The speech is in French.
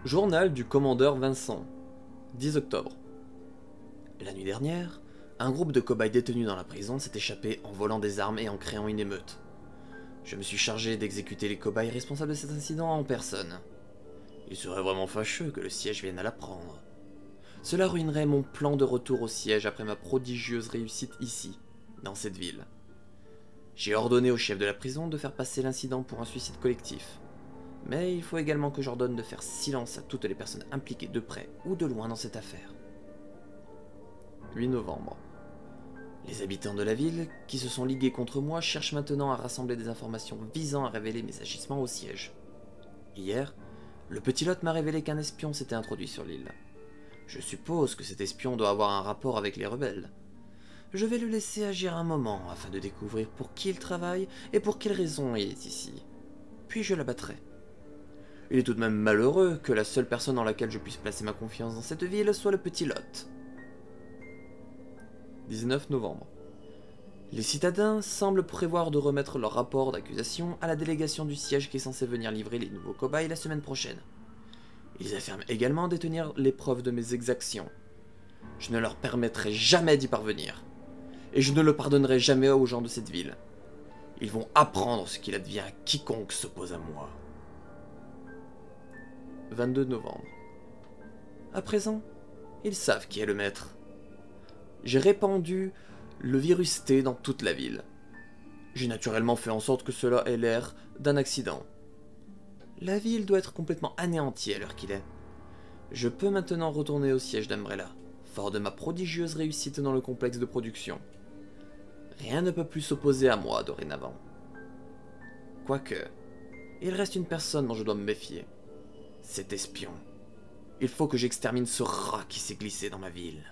Journal du commandeur Vincent, 10 octobre. La nuit dernière, un groupe de cobayes détenus dans la prison s'est échappé en volant des armes et en créant une émeute. Je me suis chargé d'exécuter les cobayes responsables de cet incident en personne. Il serait vraiment fâcheux que le siège vienne à l'apprendre. Cela ruinerait mon plan de retour au siège après ma prodigieuse réussite ici, dans cette ville. J'ai ordonné au chef de la prison de faire passer l'incident pour un suicide collectif. Mais il faut également que j'ordonne de faire silence à toutes les personnes impliquées de près ou de loin dans cette affaire. 8 novembre. Les habitants de la ville, qui se sont ligués contre moi, cherchent maintenant à rassembler des informations visant à révéler mes agissements au siège. Hier, le petit Lot m'a révélé qu'un espion s'était introduit sur l'île. Je suppose que cet espion doit avoir un rapport avec les rebelles. Je vais le laisser agir un moment afin de découvrir pour qui il travaille et pour quelle raison il est ici. Puis je l'abattrai. Il est tout de même malheureux que la seule personne en laquelle je puisse placer ma confiance dans cette ville soit le petit Lot. 19 novembre. Les citadins semblent prévoir de remettre leur rapport d'accusation à la délégation du siège qui est censée venir livrer les nouveaux cobayes la semaine prochaine. Ils affirment également détenir les preuves de mes exactions. Je ne leur permettrai jamais d'y parvenir. Et je ne le pardonnerai jamais aux gens de cette ville. Ils vont apprendre ce qu'il advient à quiconque s'oppose à moi. 22 novembre. À présent, ils savent qui est le maître. J'ai répandu le virus T dans toute la ville. J'ai naturellement fait en sorte que cela ait l'air d'un accident. La ville doit être complètement anéantie à l'heure qu'il est. Je peux maintenant retourner au siège d'Umbrella, fort de ma prodigieuse réussite dans le complexe de production. Rien ne peut plus s'opposer à moi dorénavant. Quoique, il reste une personne dont je dois me méfier. Cet espion. Il faut que j'extermine ce rat qui s'est glissé dans ma ville.